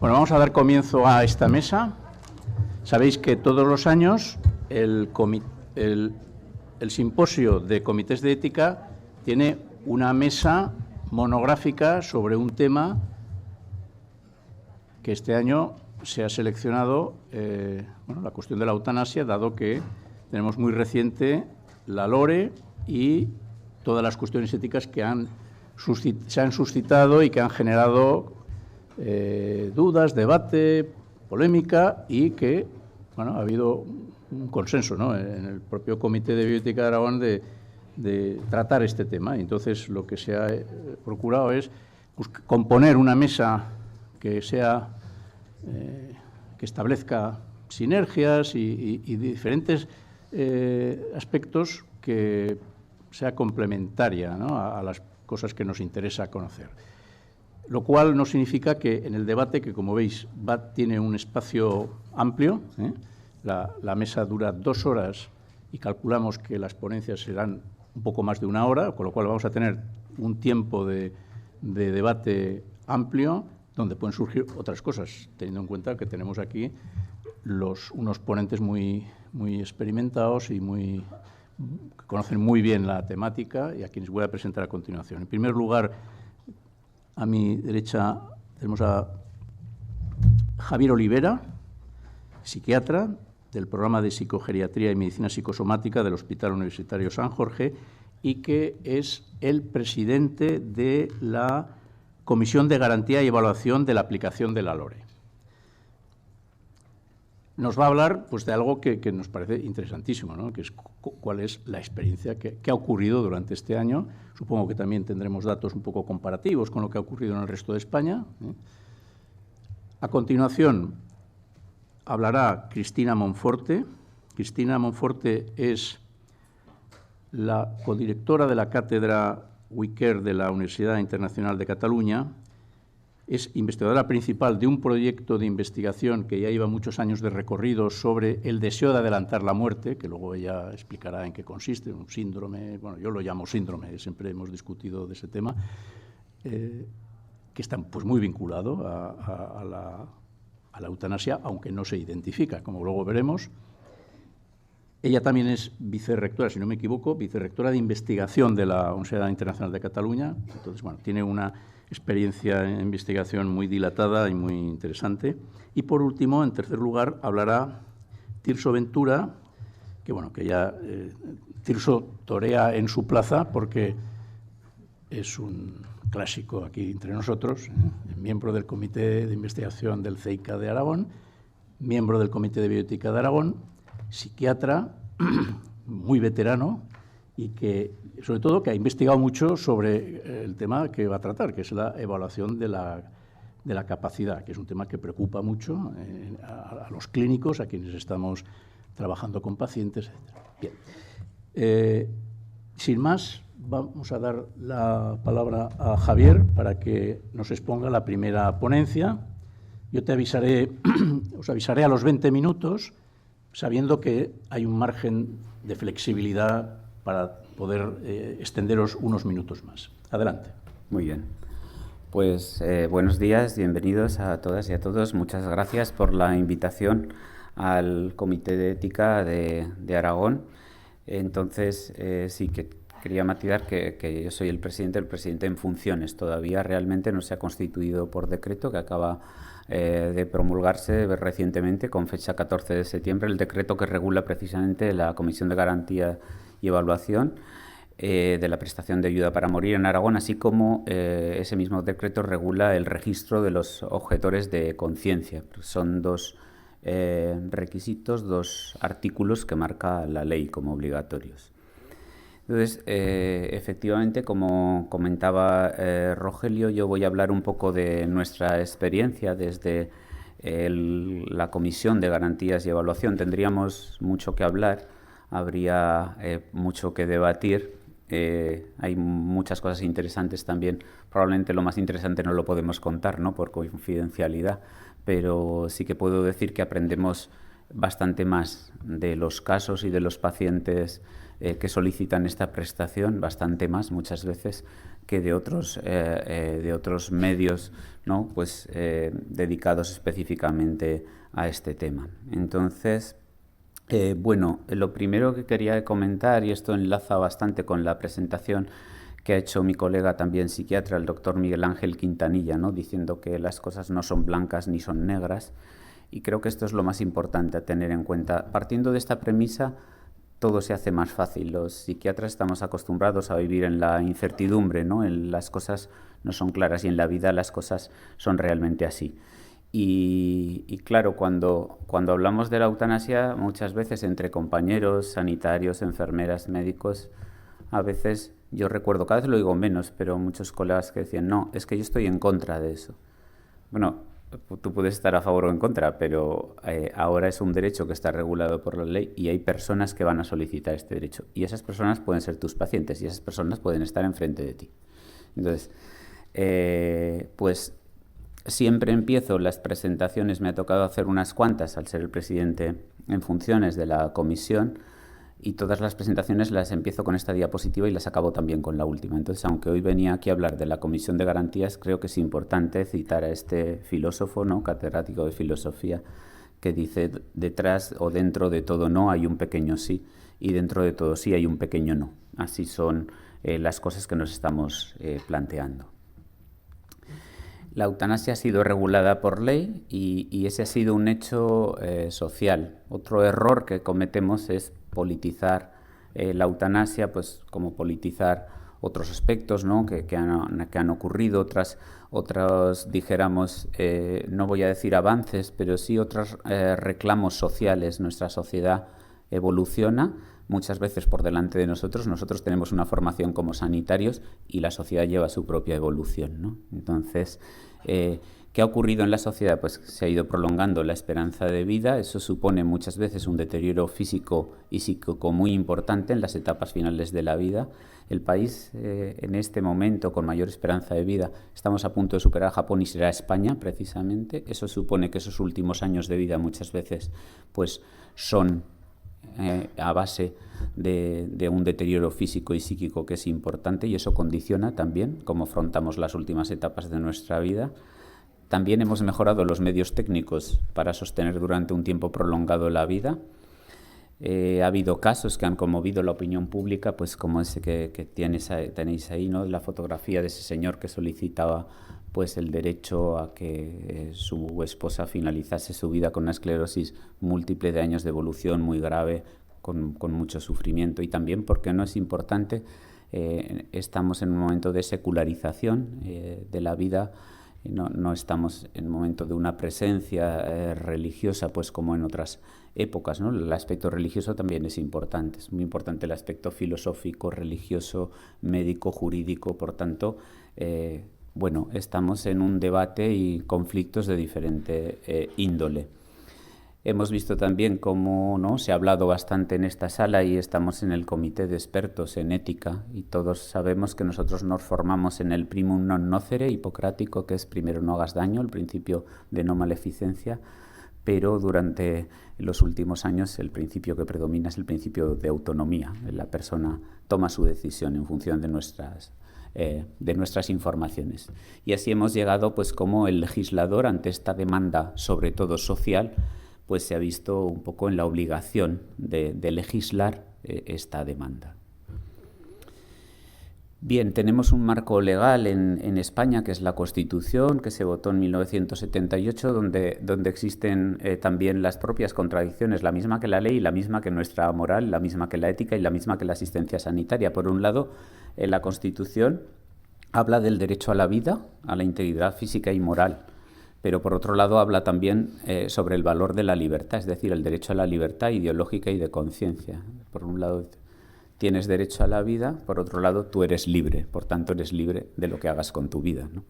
Bueno, vamos a dar comienzo a esta mesa. Sabéis que todos los años el simposio de comités de ética tiene una mesa monográfica sobre un tema que este año se ha seleccionado, la cuestión de la eutanasia, dado que tenemos muy reciente la LORE y todas las cuestiones éticas que se han suscitado y que han generado dudas, debate, polémica y que ha habido un consenso, ¿no?, en el propio Comité de Bioética de Aragón de tratar este tema. Entonces, lo que se ha procurado es componer una mesa que sea que establezca sinergias y diferentes aspectos que sea complementaria, ¿no?, a las cosas que nos interesa conocer. Lo cual no significa que en el debate, que como veis tiene un espacio amplio, la mesa dura 2 horas y calculamos que las ponencias serán un poco más de 1 hora, con lo cual vamos a tener un tiempo de debate amplio, donde pueden surgir otras cosas, teniendo en cuenta que tenemos aquí unos ponentes muy experimentados y que conocen muy bien la temática y a quienes voy a presentar a continuación. En primer lugar, a mi derecha tenemos a Javier Olivera, psiquiatra del programa de Psicogeriatría y Medicina Psicosomática del Hospital Universitario San Jorge y que es el presidente de la Comisión de Garantía y Evaluación de la aplicación de la LORE. Nos va a hablar de algo que nos parece interesantísimo, ¿no?, que es cuál es la experiencia que ha ocurrido durante este año. Supongo que también tendremos datos un poco comparativos con lo que ha ocurrido en el resto de España. A continuación hablará Cristina Monforte. Cristina Monforte es la codirectora de la Cátedra Wiquer de la Universidad Internacional de Cataluña. Es investigadora principal de un proyecto de investigación que ya lleva muchos años de recorrido sobre el deseo de adelantar la muerte, que luego ella explicará en qué consiste, un síndrome, yo lo llamo síndrome, siempre hemos discutido de ese tema, que está muy vinculado a la eutanasia, aunque no se identifica, como luego veremos. Ella también es vicerrectora, si no me equivoco, vicerrectora de investigación de la Universidad Internacional de Cataluña. Entonces, tiene una experiencia en investigación muy dilatada y muy interesante. Y, por último, en tercer lugar, hablará Tirso Ventura, que ya Tirso torea en su plaza porque es un clásico aquí entre nosotros, miembro del Comité de Investigación del CEICA de Aragón, miembro del Comité de Bioética de Aragón, psiquiatra muy veterano y que, sobre todo, que ha investigado mucho sobre el tema que va a tratar, que es la evaluación de la capacidad, que es un tema que preocupa mucho a los clínicos, a quienes estamos trabajando con pacientes, etc. Bien. Sin más, vamos a dar la palabra a Javier para que nos exponga la primera ponencia. Yo os avisaré a los 20 minutos, sabiendo que hay un margen de flexibilidad para poder extenderos unos minutos más. Adelante. Muy bien. Pues buenos días, bienvenidos a todas y a todos. Muchas gracias por la invitación al Comité de Ética de Aragón. Entonces, sí que quería matizar que yo soy el presidente en funciones. Todavía realmente no se ha constituido por decreto, que acaba de promulgarse recientemente, con fecha 14 de septiembre, el decreto que regula precisamente la Comisión de Garantía y Evaluación de la prestación de ayuda para morir en Aragón, así como ese mismo decreto regula el registro de los objetores de conciencia. Son 2 requisitos, 2 artículos que marca la ley como obligatorios. Entonces, efectivamente, como comentaba Rogelio, yo voy a hablar un poco de nuestra experiencia desde la Comisión de Garantías y Evaluación. Tendríamos mucho que hablar, habría mucho que debatir. Hay muchas cosas interesantes también. Probablemente lo más interesante no lo podemos contar, ¿no?, por confidencialidad, pero sí que puedo decir que aprendemos bastante más de los casos y de los pacientes que solicitan esta prestación, bastante más muchas veces que de otros medios, ¿no? Pues dedicados específicamente a este tema. Entonces, bueno, lo primero que quería comentar, y esto enlaza bastante con la presentación que ha hecho mi colega también psiquiatra, el doctor Miguel Ángel Quintanilla, ¿no? Diciendo que las cosas no son blancas ni son negras, y creo que esto es lo más importante a tener en cuenta. Partiendo de esta premisa, todo se hace más fácil. Los psiquiatras estamos acostumbrados a vivir en la incertidumbre, ¿no? Las cosas no son claras y en la vida las cosas son realmente así. Y claro, cuando hablamos de la eutanasia, muchas veces entre compañeros, sanitarios, enfermeras, médicos, a veces yo recuerdo, cada vez lo digo menos, pero muchos colegas que decían, no, es que yo estoy en contra de eso. Bueno, tú puedes estar a favor o en contra, pero ahora es un derecho que está regulado por la ley y hay personas que van a solicitar este derecho. Y esas personas pueden ser tus pacientes y esas personas pueden estar enfrente de ti. Entonces, pues siempre empiezo las presentaciones, me ha tocado hacer unas cuantas al ser el presidente en funciones de la comisión, y todas las presentaciones las empiezo con esta diapositiva y las acabo también con la última. Entonces, aunque hoy venía aquí a hablar de la Comisión de Garantías, creo que es importante citar a este filósofo, ¿no? Catedrático de filosofía, que dice, detrás o dentro de todo no hay un pequeño sí, y dentro de todo sí hay un pequeño no. Así son las cosas que nos estamos planteando. La eutanasia ha sido regulada por ley y ese ha sido un hecho social. Otro error que cometemos es politizar la eutanasia, pues como politizar otros aspectos, ¿no? que han ocurrido, otros dijéramos, no voy a decir avances, pero sí otros reclamos sociales. Nuestra sociedad evoluciona muchas veces por delante de nosotros. Nosotros tenemos una formación como sanitarios y la sociedad lleva su propia evolución, ¿no? Entonces, ¿qué ha ocurrido en la sociedad? Pues se ha ido prolongando la esperanza de vida. Eso supone muchas veces un deterioro físico y psíquico muy importante en las etapas finales de la vida. El país en este momento con mayor esperanza de vida, estamos a punto de superar a Japón y será España precisamente. Eso supone que esos últimos años de vida muchas veces pues son a base de un deterioro físico y psíquico que es importante, y eso condiciona también cómo afrontamos las últimas etapas de nuestra vida. También hemos mejorado los medios técnicos para sostener durante un tiempo prolongado la vida. Ha habido casos que han conmovido la opinión pública, pues como ese que tenéis ahí, ¿no? La fotografía de ese señor que solicitaba pues el derecho a que su esposa finalizase su vida con una esclerosis múltiple de años de evolución muy grave, con mucho sufrimiento. Y también, porque no es importante, estamos en un momento de secularización de la vida. No estamos en un momento de una presencia religiosa, pues como en otras épocas, ¿no? El aspecto religioso también es importante. Es muy importante el aspecto filosófico, religioso, médico, jurídico. Por tanto, bueno, estamos en un debate y conflictos de diferente índole. Hemos visto también cómo, ¿no? Se ha hablado bastante en esta sala y estamos en el comité de expertos en ética y todos sabemos que nosotros nos formamos en el primum non nocere hipocrático, que es primero no hagas daño, el principio de no maleficencia, pero durante los últimos años el principio que predomina es el principio de autonomía. La persona toma su decisión en función de nuestras informaciones. Y así hemos llegado, pues como el legislador ante esta demanda, sobre todo social, pues se ha visto un poco en la obligación de legislar esta demanda. Bien, tenemos un marco legal en España, que es la Constitución, que se votó en 1978, donde existen también las propias contradicciones, la misma que la ley, la misma que nuestra moral, la misma que la ética y la misma que la asistencia sanitaria. Por un lado, la Constitución habla del derecho a la vida, a la integridad física y moral, pero por otro lado habla también sobre el valor de la libertad, es decir, el derecho a la libertad ideológica y de conciencia. Por un lado tienes derecho a la vida, por otro lado tú eres libre, por tanto eres libre de lo que hagas con tu vida, ¿no?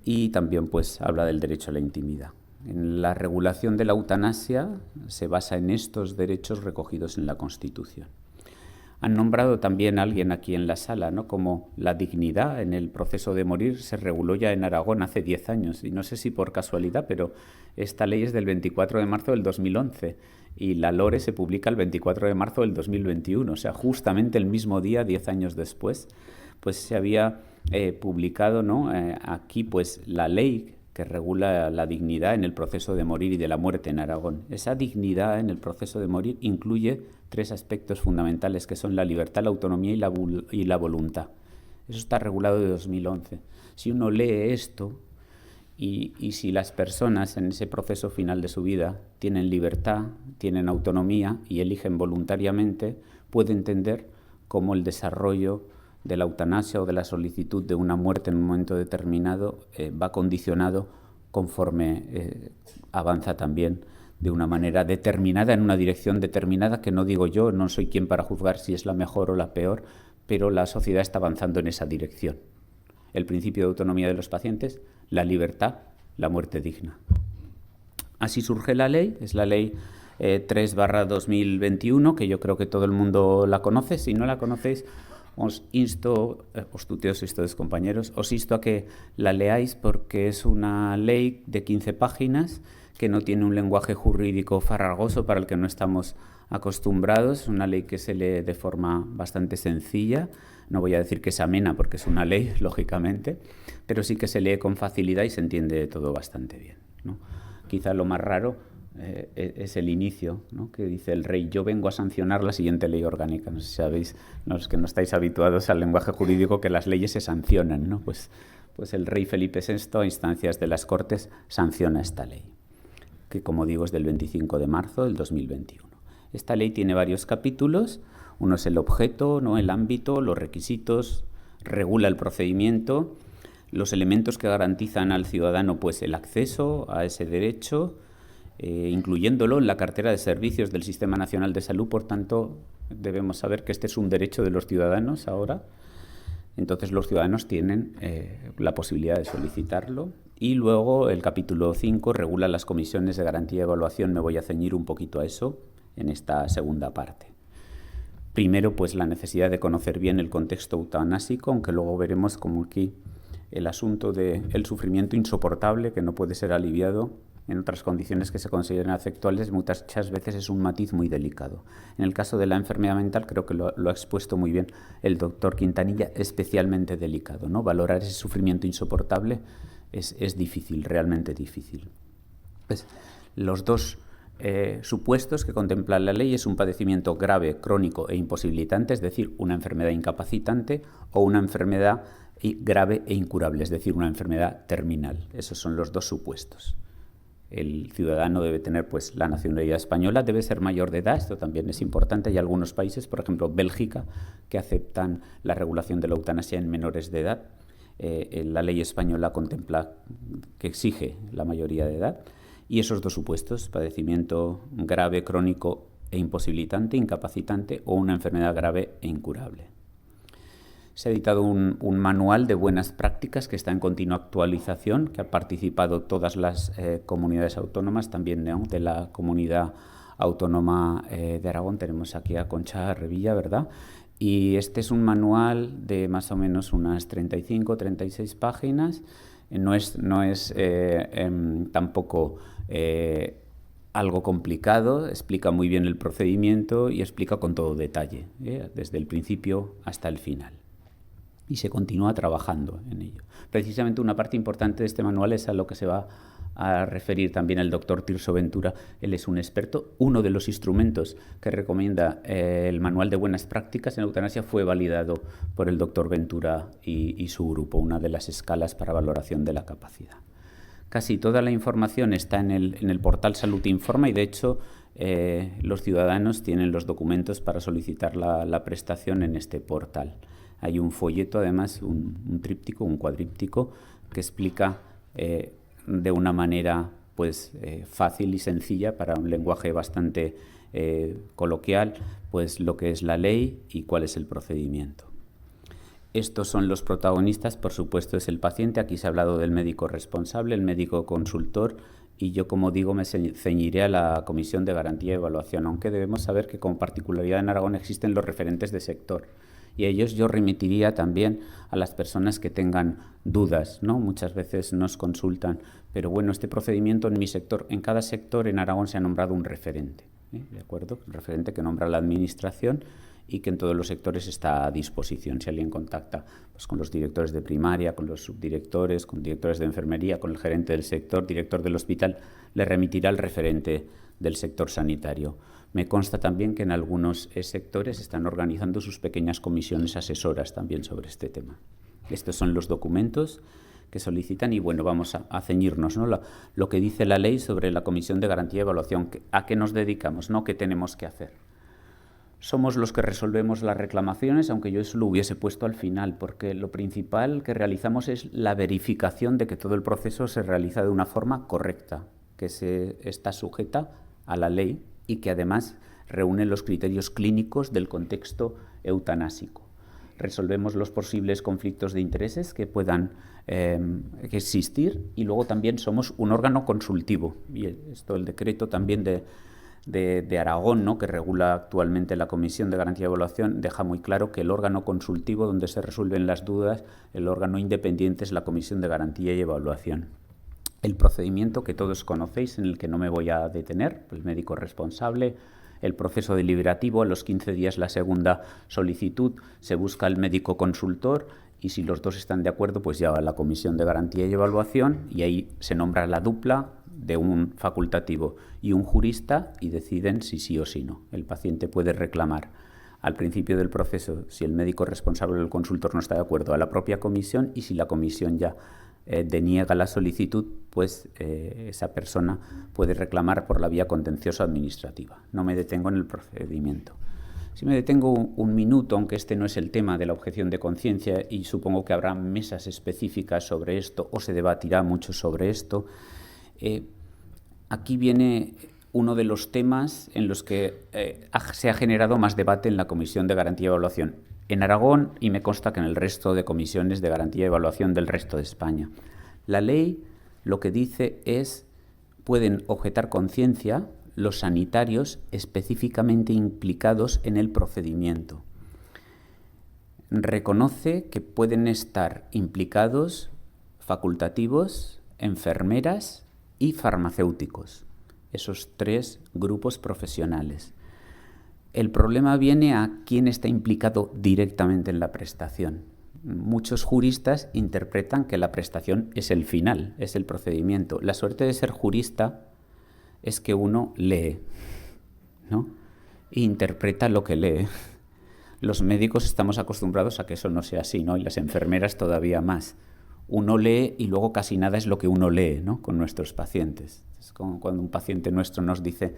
Y también pues habla del derecho a la intimidad. En la regulación de la eutanasia se basa en estos derechos recogidos en la Constitución. Han nombrado también a alguien aquí en la sala, ¿no? Como la dignidad en el proceso de morir se reguló ya en Aragón hace 10 años. Y no sé si por casualidad, pero esta ley es del 24 de marzo del 2011 y la LORE se publica el 24 de marzo del 2021. O sea, justamente el mismo día, 10 años después, pues se había publicado, ¿no? Aquí, pues, la ley que regula la dignidad en el proceso de morir y de la muerte en Aragón. Esa dignidad en el proceso de morir incluye 3 aspectos fundamentales, que son la libertad, la autonomía y la voluntad. Eso está regulado de 2011. Si uno lee esto y si las personas en ese proceso final de su vida tienen libertad, tienen autonomía y eligen voluntariamente, puede entender cómo el desarrollo de la eutanasia o de la solicitud de una muerte en un momento determinado va condicionado conforme avanza también de una manera determinada, en una dirección determinada, que no digo yo, no soy quien para juzgar si es la mejor o la peor, pero la sociedad está avanzando en esa dirección. El principio de autonomía de los pacientes, la libertad, la muerte digna. Así surge la ley, es la ley 3/2021, que yo creo que todo el mundo la conoce. Si no la conocéis, os insto, os tuteo si todos compañeros, os insto a que la leáis porque es una ley de 15 páginas que no tiene un lenguaje jurídico farragoso para el que no estamos acostumbrados. Es una ley que se lee de forma bastante sencilla. No voy a decir que es amena porque es una ley, lógicamente, pero sí que se lee con facilidad y se entiende todo bastante bien, ¿no? Quizá lo más raro es el inicio, ¿no? Que dice el rey: yo vengo a sancionar la siguiente ley orgánica. No sé si sabéis, los que no estáis habituados al lenguaje jurídico, que las leyes se sancionan, ¿no? Pues el rey Felipe VI, a instancias de las Cortes, sanciona esta ley, que, como digo, es del 25 de marzo del 2021. Esta ley tiene varios capítulos. Uno es el objeto, ¿no? El ámbito, los requisitos, regula el procedimiento, los elementos que garantizan al ciudadano, pues, el acceso a ese derecho, incluyéndolo en la cartera de servicios del Sistema Nacional de Salud. Por tanto, debemos saber que este es un derecho de los ciudadanos ahora. Entonces, los ciudadanos tienen la posibilidad de solicitarlo. Y luego el capítulo 5 regula las comisiones de garantía y evaluación. Me voy a ceñir un poquito a eso en esta segunda parte. Primero, pues, la necesidad de conocer bien el contexto eutanásico, aunque luego veremos como aquí el asunto del sufrimiento insoportable que no puede ser aliviado en otras condiciones que se consideran afectuales, muchas veces es un matiz muy delicado. En el caso de la enfermedad mental, creo que lo ha expuesto muy bien el doctor Quintanilla, especialmente delicado, ¿no? Valorar ese sufrimiento insoportable es difícil, realmente difícil. Pues, los dos supuestos que contempla la ley es un padecimiento grave, crónico e imposibilitante, es decir, una enfermedad incapacitante, o una enfermedad grave e incurable, es decir, una enfermedad terminal. Esos son los dos supuestos. El ciudadano debe tener, pues, la nacionalidad española, debe ser mayor de edad, esto también es importante. Hay algunos países, por ejemplo Bélgica, que aceptan la regulación de la eutanasia en menores de edad. La ley española contempla que exige la mayoría de edad. Y esos dos supuestos, padecimiento grave, crónico e imposibilitante, incapacitante, o una enfermedad grave e incurable. Se ha editado un manual de buenas prácticas que está en continua actualización, que han participado todas las comunidades autónomas, también, ¿no?, de la comunidad autónoma de Aragón. Tenemos aquí a Concha Revilla, ¿verdad? Y este es un manual de más o menos unas 35, 36 páginas. No es tampoco algo complicado, explica muy bien el procedimiento y explica con todo detalle, desde el principio hasta el final. Y se continúa trabajando en ello. Precisamente una parte importante de este manual es a lo que se va a referir también el doctor Tirso Ventura. Él es un experto. Uno de los instrumentos que recomienda el manual de buenas prácticas en eutanasia fue validado por el doctor Ventura y su grupo, una de las escalas para valoración de la capacidad. Casi toda la información está en el portal Salud Informa y, de hecho, los ciudadanos tienen los documentos para solicitar la prestación en este portal. Hay un folleto, además, un tríptico, un cuadríptico, que explica de una manera, pues, fácil y sencilla, para un lenguaje bastante coloquial, pues, lo que es la ley y cuál es el procedimiento. Estos son los protagonistas, por supuesto, es el paciente. Aquí se ha hablado del médico responsable, el médico consultor, y yo, como digo, me ceñiré a la Comisión de Garantía y Evaluación, aunque debemos saber que, con particularidad en Aragón, existen los referentes de sector. Y a ellos yo remitiría también a las personas que tengan dudas, ¿no? Muchas veces nos consultan, pero bueno, este procedimiento en mi sector, en cada sector en Aragón se ha nombrado un referente, ¿de acuerdo? El referente que nombra la Administración, y que en todos los sectores está a disposición. Si alguien contacta pues, con los directores de primaria, con los subdirectores, con directores de enfermería, con el gerente del sector, director del hospital, le remitirá al referente del sector sanitario. Me consta también que en algunos sectores están organizando sus pequeñas comisiones asesoras también sobre este tema. Estos son los documentos que solicitan y, bueno, vamos a ceñirnos, ¿no? Lo que dice la ley sobre la Comisión de Garantía y Evaluación. ¿A qué nos dedicamos? ¿No? ¿Qué tenemos que hacer? Somos los que resolvemos las reclamaciones, aunque yo eso lo hubiese puesto al final, porque lo principal que realizamos es la verificación de que todo el proceso se realiza de una forma correcta, que está sujeta a la ley y que además reúne los criterios clínicos del contexto eutanásico. Resolvemos los posibles conflictos de intereses que puedan existir y luego también somos un órgano consultivo. Y esto el decreto también de Aragón, ¿no?, que regula actualmente la Comisión de Garantía y Evaluación, deja muy claro que el órgano consultivo donde se resuelven las dudas, el órgano independiente es la Comisión de Garantía y Evaluación. El procedimiento que todos conocéis, en el que no me voy a detener, el médico responsable, el proceso deliberativo, a los 15 días la segunda solicitud, se busca el médico consultor y si los dos están de acuerdo, pues ya va a la Comisión de Garantía y Evaluación y ahí se nombra la dupla de un facultativo y un jurista y deciden si sí o si no. El paciente puede reclamar al principio del proceso, si el médico responsable o el consultor no está de acuerdo, a la propia comisión y si la comisión ya deniega la solicitud, pues esa persona puede reclamar por la vía contencioso administrativa. No me detengo en el procedimiento. Si me detengo un minuto, aunque este no es el tema de la objeción de conciencia y supongo que habrá mesas específicas sobre esto o se debatirá mucho sobre esto, aquí viene uno de los temas en los que se ha generado más debate en la Comisión de Garantía y Evaluación en Aragón y me consta que en el resto de comisiones de garantía y evaluación del resto de España. La ley lo que dice es, pueden objetar conciencia los sanitarios específicamente implicados en el procedimiento. Reconoce que pueden estar implicados facultativos, enfermeras y farmacéuticos, esos tres grupos profesionales. El problema viene a quién está implicado directamente en la prestación. Muchos juristas interpretan que la prestación es el final, es el procedimiento. La suerte de ser jurista es que uno lee, ¿no?, e interpreta lo que lee. Los médicos estamos acostumbrados a que eso no sea así, ¿no?, y las enfermeras todavía más. Uno lee y luego casi nada es lo que uno lee, ¿no?, con nuestros pacientes. Es como cuando un paciente nuestro nos dice: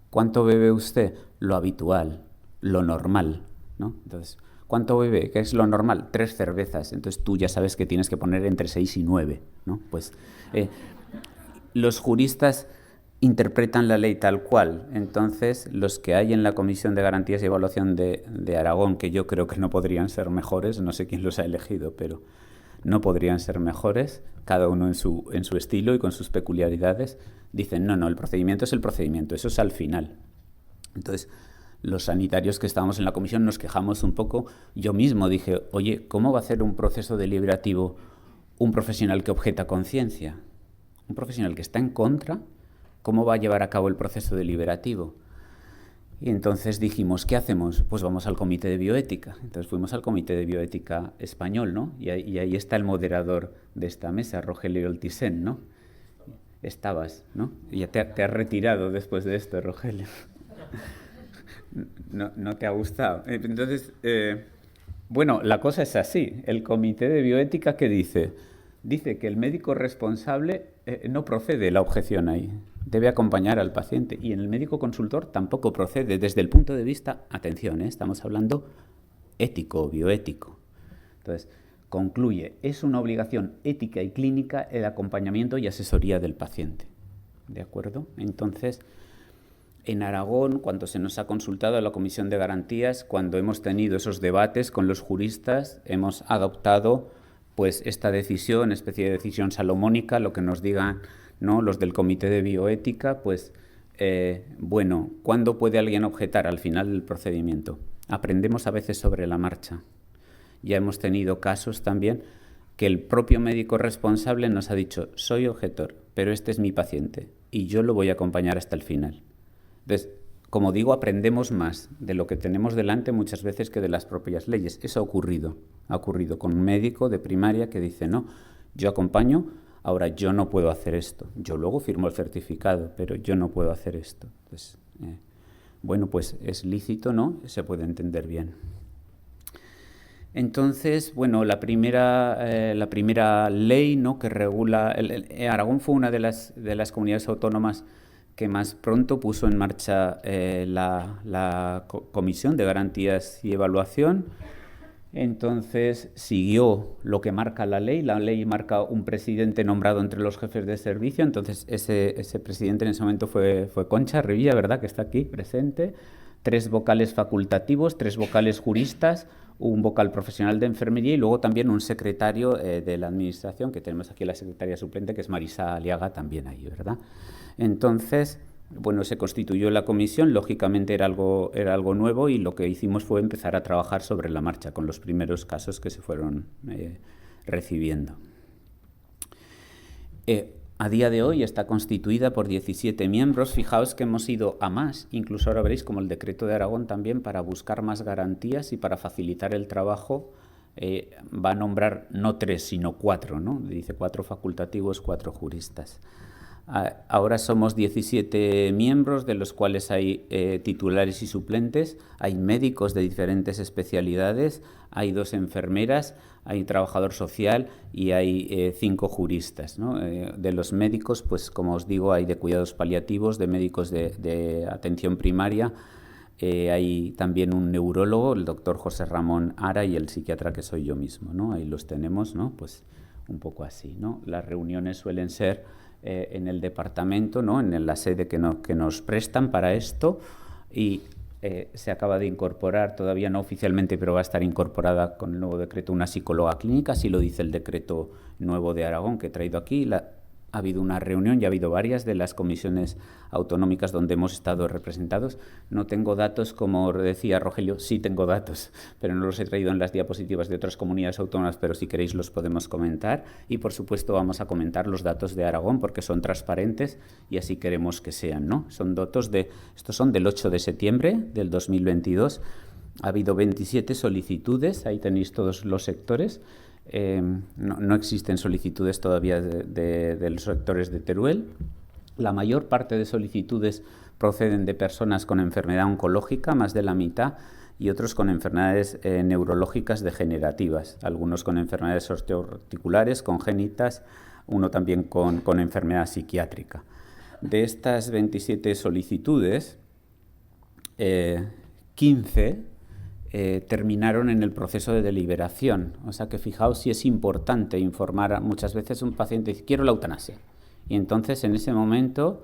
¿cuánto bebe usted? Lo habitual, lo normal, ¿no? Entonces, ¿cuánto bebe? ¿Qué es lo normal? 3 cervezas. Entonces tú ya sabes que tienes que poner entre 6 y 9, ¿no? Pues los juristas interpretan la ley tal cual. Entonces, los que hay en la Comisión de Garantías y Evaluación de Aragón, que yo creo que no podrían ser mejores, no sé quién los ha elegido, pero no podrían ser mejores, cada uno en su estilo y con sus peculiaridades, dicen, no, el procedimiento es el procedimiento, eso es al final. Entonces, los sanitarios que estábamos en la comisión nos quejamos un poco. Yo mismo dije, oye, ¿cómo va a hacer un proceso deliberativo un profesional que objeta conciencia? Un profesional que está en contra, ¿cómo va a llevar a cabo el proceso deliberativo? Y entonces dijimos, ¿qué hacemos? Pues vamos al Comité de Bioética. Entonces fuimos al Comité de Bioética español, ¿no? Y ahí está el moderador de esta mesa, Rogelio Oltisén, ¿no? Estabas, ¿no? Y ya te has retirado después de esto, Rogelio. No te ha gustado. Entonces, bueno, la cosa es así. El Comité de Bioética, ¿qué dice? Dice que el médico responsable no procede la objeción ahí. Debe acompañar al paciente. Y en el médico consultor tampoco procede desde el punto de vista, atención, estamos hablando ético, bioético. Entonces, concluye, es una obligación ética y clínica el acompañamiento y asesoría del paciente. ¿De acuerdo? Entonces, en Aragón, cuando se nos ha consultado a la Comisión de Garantías, cuando hemos tenido esos debates con los juristas, hemos adoptado pues esta decisión, especie de decisión salomónica, lo que nos digan, ¿no?, los del Comité de Bioética, pues, bueno, ¿cuándo puede alguien objetar? Al final del procedimiento. Aprendemos a veces sobre la marcha. Ya hemos tenido casos también que el propio médico responsable nos ha dicho, soy objetor, pero este es mi paciente y yo lo voy a acompañar hasta el final. Entonces, como digo, aprendemos más de lo que tenemos delante muchas veces que de las propias leyes. Eso ha ocurrido con un médico de primaria que dice, no, yo acompaño, ahora yo no puedo hacer esto. Yo luego firmo el certificado, pero yo no puedo hacer esto. Entonces, bueno, pues es lícito, ¿no? Se puede entender bien. Entonces, bueno, la primera ley, ¿no?, que regula... Aragón fue una de las comunidades autónomas que más pronto puso en marcha la Comisión de Garantías y Evaluación. Entonces siguió lo que marca la ley. La ley marca un presidente nombrado entre los jefes de servicio. Entonces ese presidente en ese momento fue Concha Revilla, ¿verdad?, que está aquí presente. 3 vocales facultativos, 3 vocales juristas, un vocal profesional de enfermería y luego también un secretario de la administración, que tenemos aquí la secretaria suplente, que es Marisa Aliaga, también ahí, ¿verdad? Entonces, bueno, se constituyó la comisión, lógicamente era algo nuevo y lo que hicimos fue empezar a trabajar sobre la marcha con los primeros casos que se fueron recibiendo. A día de hoy está constituida por 17 miembros. Fijaos que hemos ido a más, incluso ahora veréis como el decreto de Aragón también, para buscar más garantías y para facilitar el trabajo. Va a nombrar no 3, sino 4, ¿no? Dice 4 facultativos, 4 juristas. Ahora somos 17 miembros, de los cuales hay titulares y suplentes, hay médicos de diferentes especialidades, hay 2 enfermeras, hay un trabajador social y hay 5 juristas, ¿no? De los médicos, pues como os digo, hay de cuidados paliativos, de médicos de atención primaria, hay también un neurólogo, el doctor José Ramón Ara, y el psiquiatra que soy yo mismo, ¿no? Ahí los tenemos, ¿no? Pues un poco así, ¿no? Las reuniones suelen ser en el departamento, ¿no?, en la sede que nos prestan para esto, y se acaba de incorporar, todavía no oficialmente, pero va a estar incorporada con el nuevo decreto, una psicóloga clínica, así lo dice el decreto nuevo de Aragón que he traído aquí. Ha habido una reunión, ya ha habido varias de las comisiones autonómicas donde hemos estado representados. No tengo datos, como decía Rogelio, sí tengo datos, pero no los he traído en las diapositivas de otras comunidades autónomas, pero si queréis los podemos comentar. Y, por supuesto, vamos a comentar los datos de Aragón porque son transparentes y así queremos que sean, ¿no? Estos son del 8 de septiembre del 2022. Ha habido 27 solicitudes, ahí tenéis todos los sectores. No existen solicitudes todavía de los sectores de Teruel. La mayor parte de solicitudes proceden de personas con enfermedad oncológica, más de la mitad, y otros con enfermedades neurológicas degenerativas, algunos con enfermedades osteoarticulares, congénitas, uno también con enfermedad psiquiátrica. De estas 27 solicitudes, 15 terminaron en el proceso de deliberación. O sea que fijaos si es importante informar. Muchas veces un paciente dice, quiero la eutanasia. Y entonces en ese momento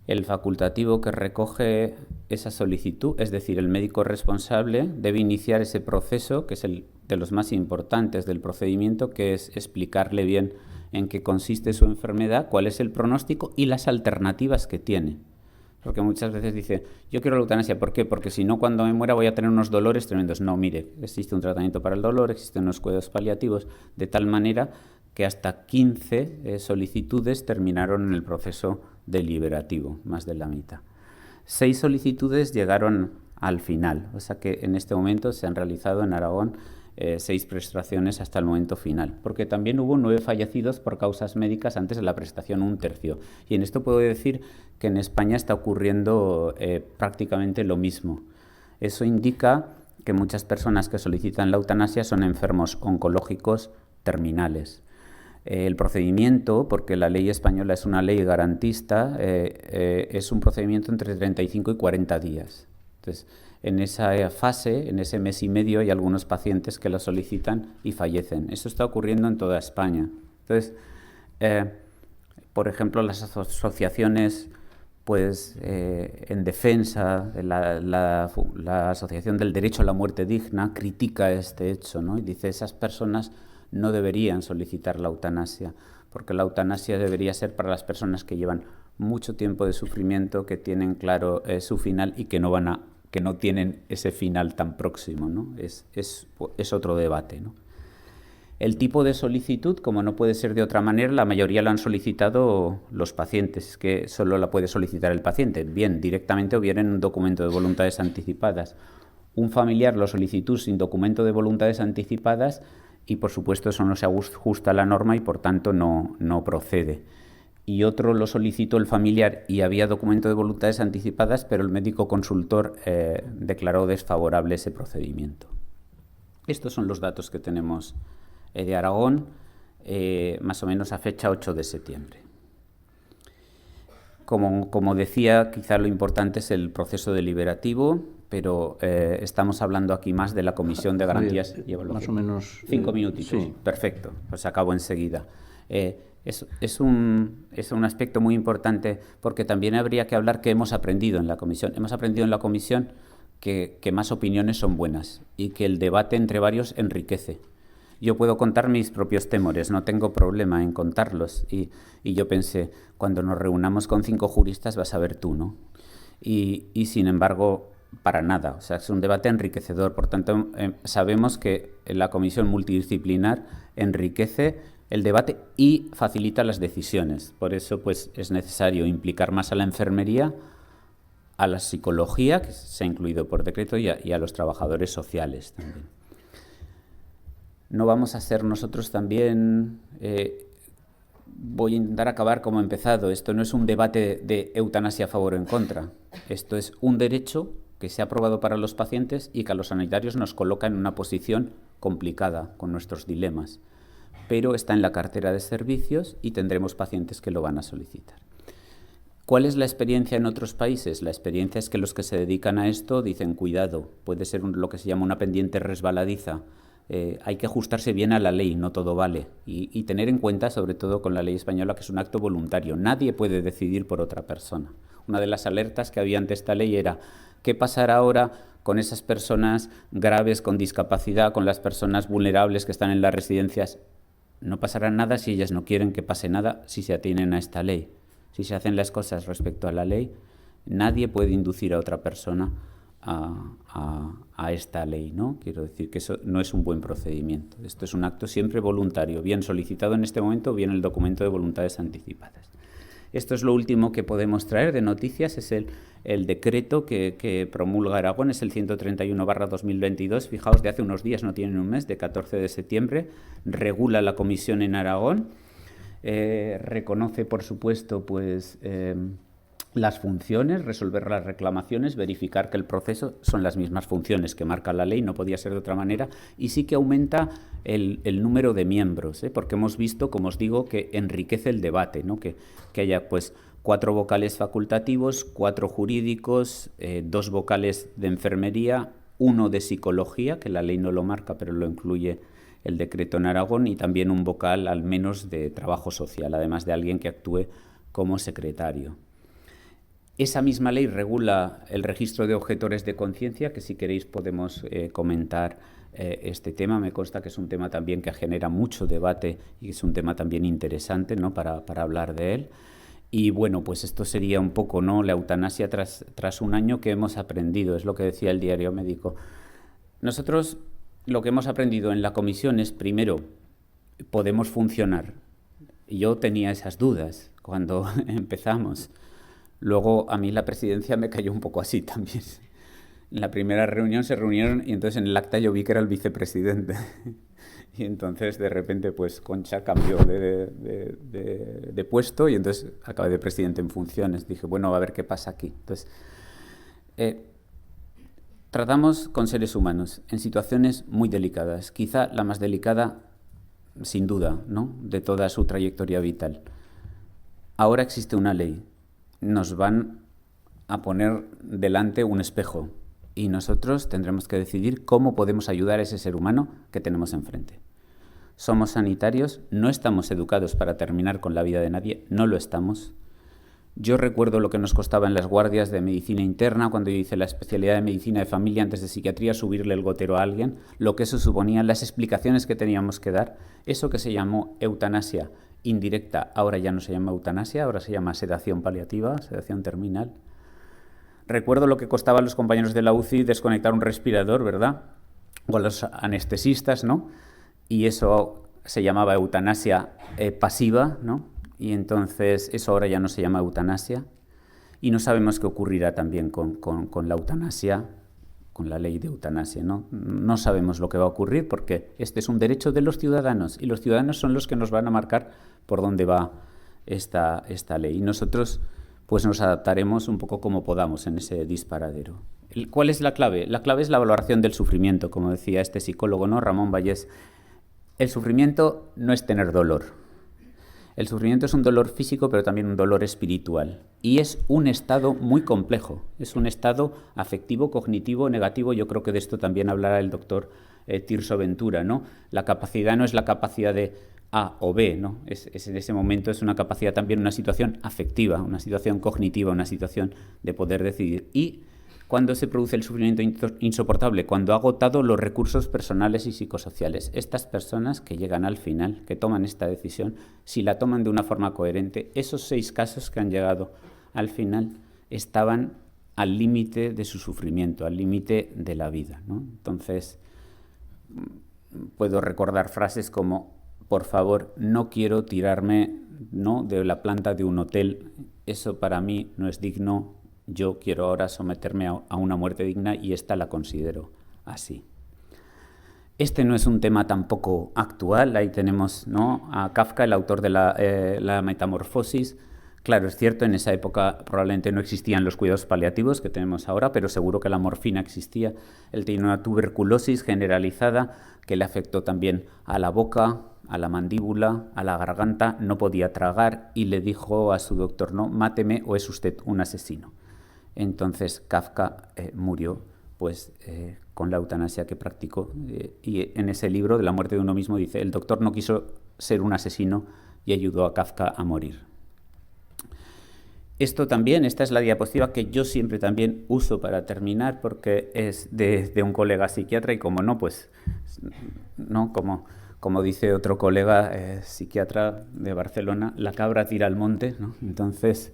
el facultativo que recoge esa solicitud, es decir, el médico responsable, debe iniciar ese proceso, que es el de los más importantes del procedimiento, que es explicarle bien en qué consiste su enfermedad, cuál es el pronóstico y las alternativas que tiene. Porque muchas veces dice, yo quiero la eutanasia, ¿por qué? Porque si no, cuando me muera voy a tener unos dolores tremendos. No, mire, existe un tratamiento para el dolor, existen unos cuidados paliativos, de tal manera que hasta 15 solicitudes terminaron en el proceso deliberativo, más de la mitad. 6 solicitudes llegaron al final, o sea que en este momento se han realizado en Aragón 6 prestaciones hasta el momento final, porque también hubo 9 fallecidos por causas médicas antes de la prestación, 1/3. Y en esto puedo decir que en España está ocurriendo prácticamente lo mismo. Eso indica que muchas personas que solicitan la eutanasia son enfermos oncológicos terminales. El procedimiento, porque la ley española es una ley garantista, es un procedimiento entre 35 y 40 días. Entonces, en esa fase, en ese mes y medio, hay algunos pacientes que lo solicitan y fallecen. Eso está ocurriendo en toda España. Entonces, por ejemplo, las asociaciones pues, en defensa de la Asociación del Derecho a la Muerte Digna critica este hecho, ¿no? Y dice, esas personas no deberían solicitar la eutanasia, porque la eutanasia debería ser para las personas que llevan mucho tiempo de sufrimiento, que tienen claro su final y que no tienen ese final tan próximo, ¿no? Es otro debate, ¿no? El tipo de solicitud, como no puede ser de otra manera, la mayoría lo han solicitado los pacientes, que solo la puede solicitar el paciente, bien directamente o bien en un documento de voluntades anticipadas. Un familiar lo solicitó sin documento de voluntades anticipadas y, por supuesto, eso no se ajusta a la norma y, por tanto, no procede. Y otro lo solicitó el familiar y había documento de voluntades anticipadas, pero el médico consultor declaró desfavorable ese procedimiento. Estos son los datos que tenemos de Aragón, más o menos a fecha 8 de septiembre. Como decía, quizá lo importante es el proceso deliberativo, pero estamos hablando aquí más de la Comisión de Garantías y Evaluación. Más o menos 5 minutitos. Sí. Perfecto, pues acabo enseguida. Es un aspecto muy importante porque también habría que hablar qué hemos aprendido en la comisión. Hemos aprendido en la comisión que más opiniones son buenas y que el debate entre varios enriquece. Yo puedo contar mis propios temores, no tengo problema en contarlos. Y yo pensé, cuando nos reunamos con 5 juristas vas a ver tú, ¿no? Y sin embargo, para nada. O sea, es un debate enriquecedor. Por tanto, sabemos que la comisión multidisciplinar enriquece el debate y facilita las decisiones. Por eso, pues, es necesario implicar más a la enfermería, a la psicología, que se ha incluido por decreto, y a los trabajadores sociales también. No vamos a ser nosotros también... voy a intentar acabar como he empezado. Esto no es un debate de eutanasia a favor o en contra. Esto es un derecho que se ha aprobado para los pacientes y que a los sanitarios nos coloca en una posición complicada con nuestros dilemas. Pero está en la cartera de servicios y tendremos pacientes que lo van a solicitar. ¿Cuál es la experiencia en otros países? La experiencia es que los que se dedican a esto dicen, cuidado, puede ser lo que se llama una pendiente resbaladiza. Hay que ajustarse bien a la ley, no todo vale. Y tener en cuenta, sobre todo con la ley española, que es un acto voluntario. Nadie puede decidir por otra persona. Una de las alertas que había ante esta ley era, ¿qué pasará ahora con esas personas graves, con discapacidad, con las personas vulnerables que están en las residencias? No pasará nada si ellas no quieren que pase nada si se atienen a esta ley. Si se hacen las cosas respecto a la ley, nadie puede inducir a otra persona a esta ley, ¿no? Quiero decir que eso no es un buen procedimiento. Esto es un acto siempre voluntario, bien solicitado en este momento, bien el documento de voluntades anticipadas. Esto es lo último que podemos traer de noticias, es el decreto que promulga Aragón, es el 131/2022, fijaos, de hace unos días, no tienen un mes, de 14 de septiembre, regula la comisión en Aragón, reconoce, por supuesto, pues... las funciones, resolver las reclamaciones, verificar que el proceso son las mismas funciones que marca la ley, no podía ser de otra manera, y sí que aumenta el número de miembros, porque hemos visto, como os digo, que enriquece el debate, ¿no? Que haya pues 4 vocales facultativos, 4 jurídicos, 2 vocales de enfermería, 1 de psicología, que la ley no lo marca, pero lo incluye el decreto en Aragón, y también un vocal al menos de trabajo social, además de alguien que actúe como secretario. Esa misma ley regula el registro de objetores de conciencia, que si queréis podemos comentar este tema. Me consta que es un tema también que genera mucho debate y es un tema también interesante, ¿no? para hablar de él. Y bueno, pues esto sería un poco, ¿no? La eutanasia tras un año que hemos aprendido, es lo que decía el Diario Médico. Nosotros lo que hemos aprendido en la comisión es, primero, podemos funcionar. Yo tenía esas dudas cuando empezamos. Luego a mí la presidencia me cayó un poco así también. En la primera reunión se reunieron y entonces en el acta yo vi que era el vicepresidente. Y entonces de repente pues Concha cambió de puesto y entonces acabé de presidente en funciones. Dije, bueno, a ver qué pasa aquí. Entonces, tratamos con seres humanos en situaciones muy delicadas. Quizá la más delicada, sin duda, ¿no? De toda su trayectoria vital. Ahora existe una ley. Nos van a poner delante un espejo y nosotros tendremos que decidir cómo podemos ayudar a ese ser humano que tenemos enfrente. Somos sanitarios, no estamos educados para terminar con la vida de nadie, no lo estamos. Yo recuerdo lo que nos costaba en las guardias de medicina interna, cuando yo hice la especialidad de medicina de familia antes de psiquiatría, subirle el gotero a alguien, lo que eso suponía, las explicaciones que teníamos que dar, eso que se llamó eutanasia indirecta, ahora ya no se llama eutanasia, ahora se llama sedación paliativa, sedación terminal. Recuerdo lo que costaba a los compañeros de la UCI desconectar un respirador, ¿verdad? O a los anestesistas, ¿no? Y eso se llamaba eutanasia pasiva, ¿no? Y entonces eso ahora ya no se llama eutanasia. Y no sabemos qué ocurrirá también con la eutanasia, con la ley de eutanasia, ¿no? No sabemos lo que va a ocurrir porque este es un derecho de los ciudadanos y los ciudadanos son los que nos van a marcar por dónde va esta ley. Y nosotros pues nos adaptaremos un poco como podamos en ese disparadero. ¿Cuál es la clave? La clave es la valoración del sufrimiento, como decía este psicólogo, ¿no? Ramón Vallés. El sufrimiento no es tener dolor. El sufrimiento es un dolor físico, pero también un dolor espiritual. Y es un estado muy complejo. Es un estado afectivo, cognitivo, negativo. Yo creo que de esto también hablará el doctor Tirso Ventura, ¿no? La capacidad no es la capacidad de A o B, ¿no? En ese momento es una capacidad también, una situación afectiva, una situación cognitiva, una situación de poder decidir. Y ¿cuándo se produce el sufrimiento insoportable? Cuando ha agotado los recursos personales y psicosociales. Estas personas que llegan al final, que toman esta decisión, si la toman de una forma coherente, esos 6 casos que han llegado al final estaban al límite de su sufrimiento, al límite de la vida, ¿no? Entonces, puedo recordar frases como: por favor, no quiero tirarme, ¿no?, de la planta de un hotel, eso para mí no es digno. Yo quiero ahora someterme a una muerte digna y esta la considero así. Este no es un tema tampoco actual. Ahí tenemos, ¿no?, a Kafka, el autor de la Metamorfosis. Claro, es cierto, en esa época probablemente no existían los cuidados paliativos que tenemos ahora, pero seguro que la morfina existía. Él tenía una tuberculosis generalizada que le afectó también a la boca, a la mandíbula, a la garganta, no podía tragar y le dijo a su doctor: no, máteme o es usted un asesino. Entonces Kafka murió pues, con la eutanasia que practicó. Y en ese libro de la muerte de uno mismo dice: el doctor no quiso ser un asesino y ayudó a Kafka a morir. Esto también, esta es la diapositiva que yo siempre también uso para terminar, porque es de un colega psiquiatra y como no, pues, no, como dice otro colega psiquiatra de Barcelona, la cabra tira al monte, ¿no? Entonces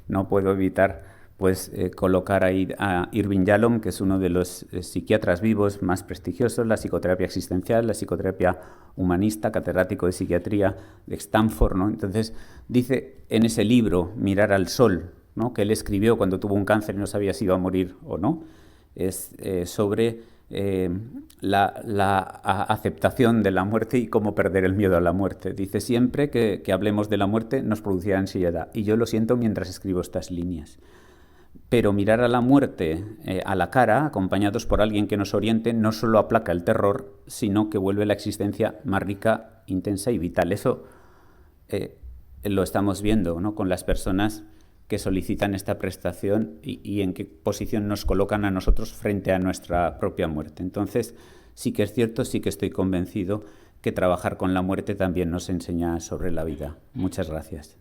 no puedo evitar pues colocar ahí a Irving Yalom, que es uno de los psiquiatras vivos más prestigiosos, la psicoterapia existencial, la psicoterapia humanista, catedrático de psiquiatría de Stanford, ¿no? Entonces dice en ese libro, Mirar al Sol, ¿no?, que él escribió cuando tuvo un cáncer y no sabía si iba a morir o no, es sobre la aceptación de la muerte y cómo perder el miedo a la muerte. Dice: siempre que hablemos de la muerte nos producirá ansiedad, y yo lo siento mientras escribo estas líneas. Pero mirar a la muerte a la cara, acompañados por alguien que nos oriente, no solo aplaca el terror, sino que vuelve la existencia más rica, intensa y vital. Eso lo estamos viendo, ¿no?, con las personas que solicitan esta prestación y en qué posición nos colocan a nosotros frente a nuestra propia muerte. Entonces, sí que es cierto, sí que estoy convencido que trabajar con la muerte también nos enseña sobre la vida. Muchas gracias.